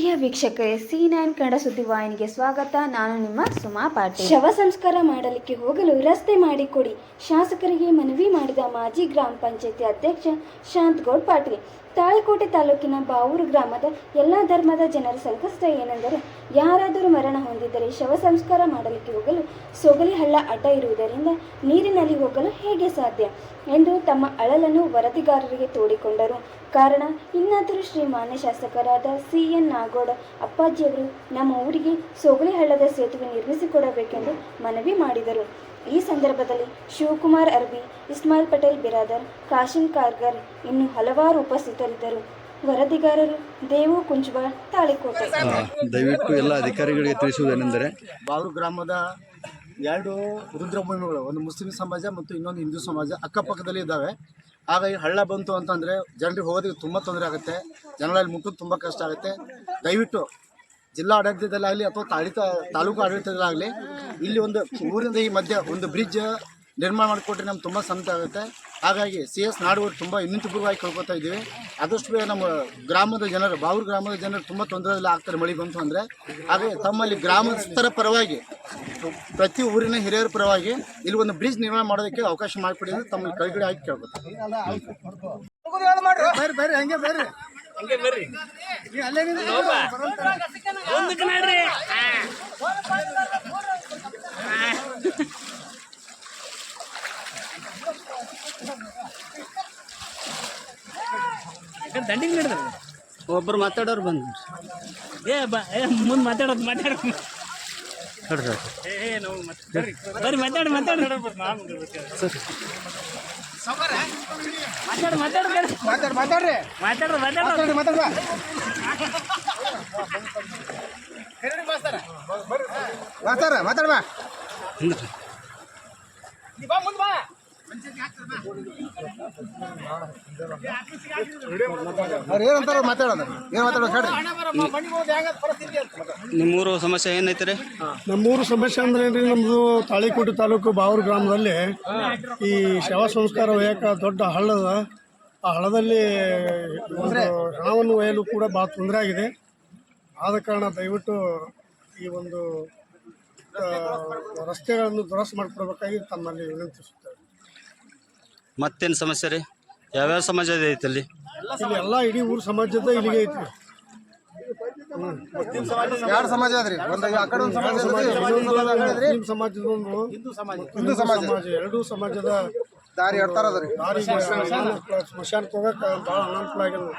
ಪ್ರಿಯ ವೀಕ್ಷಕರೇ, C9 ಕನ್ನಡ ಸುದ್ದಿವಾಹಿನಿಗೆ ಸ್ವಾಗತ. ನಾನು ನಿಮ್ಮ ಸುಮಾ ಪಾಟೀಲ್. ಶವ ಸಂಸ್ಕಾರ ಮಾಡಲಿಕ್ಕೆ ಹೋಗಲು ರಸ್ತೆ ಮಾಡಿಕೊಡಿ, ಶಾಸಕರಿಗೆ ಮನವಿ ಮಾಡಿದ ಮಾಜಿ ಗ್ರಾಮ ಪಂಚಾಯತಿ ಅಧ್ಯಕ್ಷ ಶಾಂತಗೌಡ ಪಾಟೀಲ್. ತಾಳಿಕೋಟೆ ತಾಲೂಕಿನ ಬಾವೂರು ಗ್ರಾಮದ ಎಲ್ಲ ಧರ್ಮದ ಜನರ ಸಂಕಷ್ಟ ಏನೆಂದರೆ, ಯಾರಾದರೂ ಮರಣ ಹೊಂದಿದ್ದರೆ ಶವ ಸಂಸ್ಕಾರ ಮಾಡಲಿಕ್ಕೆ ಹೋಗಲು ಸೊಗಲಿ ಹಳ್ಳ ಅಡ್ಡ ಇರುವುದರಿಂದ ನೀರಿನಲ್ಲಿ ಹೋಗಲು ಹೇಗೆ ಸಾಧ್ಯ ಎಂದು ತಮ್ಮ ಅಳಲನ್ನು ವರದಿಗಾರರಿಗೆ ತೋಡಿಕೊಂಡರು. ಕಾರಣ, ಇನ್ನಾದರೂ ಶ್ರೀ ಮಾನ್ಯ ಶಾಸಕರಾದ CN ನಾಗೋಡ ಅಪ್ಪಾಜಿಯವರು ನಮ್ಮ ಊರಿಗೆ ಸೊಗಲಿ ಹಳ್ಳದ ಸೇತುವೆ ನಿರ್ಮಿಸಿಕೊಡಬೇಕೆಂದು ಮನವಿ ಮಾಡಿದರು. ಈ ಸಂದರ್ಭದಲ್ಲಿ ಶಿವಕುಮಾರ್ ಅರ್ಬಿ, ಇಸ್ಮಾಯಿಲ್ ಪಟೇಲ್ ಬಿರಾದರ್, ಕಾಶಿಂ ಕಾರ್ಗರ್ ಇನ್ನು ಹಲವಾರು ಉಪಸ್ಥಿತರಿದ್ದರು. ವರದಿಗಾರರು ದೇವು ಕುಂಚಬಾಳ್, ತಾಳಿಕೋಟೆ. ದಯವಿಟ್ಟು ಎಲ್ಲ ಅಧಿಕಾರಿಗಳಿಗೆ ತಿಳಿಸುವುದೇನೆಂದರೆ, ಬಾವೂರು ಗ್ರಾಮದ ಎರಡು ರುದ್ರಭೂಮಿಗಳು, ಒಂದು ಮುಸ್ಲಿಂ ಸಮಾಜ ಮತ್ತು ಇನ್ನೊಂದು ಹಿಂದೂ ಸಮಾಜ ಅಕ್ಕಪಕ್ಕದಲ್ಲಿ ಇದ್ದಾವೆ. ಹಾಗಾಗಿ ಹಳ್ಳ ಬಂತು ಅಂತಂದರೆ ಜನರಿಗೆ ಹೋಗೋದಕ್ಕೆ ತುಂಬ ತೊಂದರೆ ಆಗುತ್ತೆ, ಜನರಲ್ಲಿ ಮುಟ್ಟೋದು ತುಂಬ ಕಷ್ಟ ಆಗುತ್ತೆ. ದಯವಿಟ್ಟು ಜಿಲ್ಲಾ ಆಡಳಿತದಲ್ಲಾಗಲಿ ಅಥವಾ ತಾಲೂಕು ಆಡಳಿತದಲ್ಲಾಗಲಿ ಇಲ್ಲಿ ಒಂದು ಊರಿಂದ ಈ ಮಧ್ಯೆ ಒಂದು ಬ್ರಿಡ್ಜ್ ನಿರ್ಮಾಣ ಮಾಡಿಕೊಟ್ರೆ ನಮ್ಗೆ ತುಂಬ ಸಂತ ಆಗುತ್ತೆ. ಹಾಗಾಗಿ CS ನಾಡವರು ತುಂಬ ಇನ್ನಿತಪೂರ್ವವಾಗಿ ಕೇಳ್ಕೊತಾ ಇದ್ದೀವಿ. ಆದಷ್ಟು ಬೇಗ ನಮ್ಮ ಗ್ರಾಮದ ಜನರು, ಬಾವೂರು ಗ್ರಾಮದ ಜನರು ತುಂಬ ತೊಂದರೆಯಲ್ಲಿ ಆಗ್ತಾರೆ ಮಳೆ ಬಂತು ಅಂದರೆ. ಹಾಗೆ ತಮ್ಮಲ್ಲಿ ಗ್ರಾಮಸ್ಥರ ಪರವಾಗಿ, ಪ್ರತಿ ಊರಿನ ಹಿರಿಯರ ಪರವಾಗಿ ಇಲ್ಲಿ ಒಂದು ಬ್ರಿಡ್ಜ್ ನಿರ್ಮಾಣ ಮಾಡೋದಕ್ಕೆ ಅವಕಾಶ ಮಾಡಿಕೊಡಿ ಅಂತ ತಮ್ಮಲ್ಲಿ ಕೈಗಡೆ ಆಗಿ ಕೇಳ್ಕೊತಾರೆ. ದಂಡಿಗೆ ನಡೆದ ಒಬ್ಬರು ಮಾತಾಡೋರು ಬಂದು ಮುಂದೆ ಮಾತಾಡೋದು ನೋಡ್ರಿ ಬರ್ರಿ ಮಾತಾಡಿ ನಿಮ್ಮೂರು ಸಮಸ್ಯೆ ಏನೈತೆ? ನಮ್ಮೂರು ಸಮಸ್ಯೆ ಅಂದ್ರೆ ಏನ್ರಿ, ನಮ್ಮದು ತಾಳಿಕೋಟೆ ತಾಲೂಕು ಬಾವೂರು ಗ್ರಾಮದಲ್ಲಿ ಈ ಶವ ಸಂಸ್ಕಾರ ಒಯ್ಯಕ್ಕೆ ದೊಡ್ಡ ಹಳ್ಳದ, ಆ ಹಳ್ಳದಲ್ಲಿ ಒಂದು ಹಣವನ್ನು ಒಯ್ಯಲು ಕೂಡ ಭಾಳ ತೊಂದರೆ ಆಗಿದೆ. ಆದ ಕಾರಣ ದಯವಿಟ್ಟು ಈ ಒಂದು ರಸ್ತೆಗಳನ್ನು ದುರಸ್ತಿ ಮಾಡಿಕೊಡ್ಬೇಕಾಗಿ ತಮ್ಮಲ್ಲಿ ವಿನಂತಿಸುತ್ತೇವೆ. ಮತ್ತೇನು ಸಮಸ್ಯೆ ರೀ? ಯಾವ್ಯಾವ ಸಮಾಜ ಐತೆ ಅಲ್ಲಿ? ಇಲ್ಲಿ ಎಲ್ಲ ಇಡೀ ಊರು ಸಮಾಜದ ಇಲ್ಲಿಗೆ ಐತಿ. ಎರಡು ಸಮಾಜ ಅದ್ರಿ, ಒಂದು ಆ ಕಡೆ ಒಂದು ಸಮಾಜ, ಮುಸ್ಲಿಂ ಸಮಾಜದೊಂದು, ಹಿಂದೂ ಸಮಾಜ, ಎರಡೂ ಸಮಾಜದ ದಾರಿ ಎಡ್ತಾರದ್ರಿ. ದಾರಿಗೆ ಸ್ಮಶಾನಕ್ಕೆ ಹೋಗಕ್ಕೆ ಭಾಳ ಅನುಕೂಲ ಆಗಿದೆ.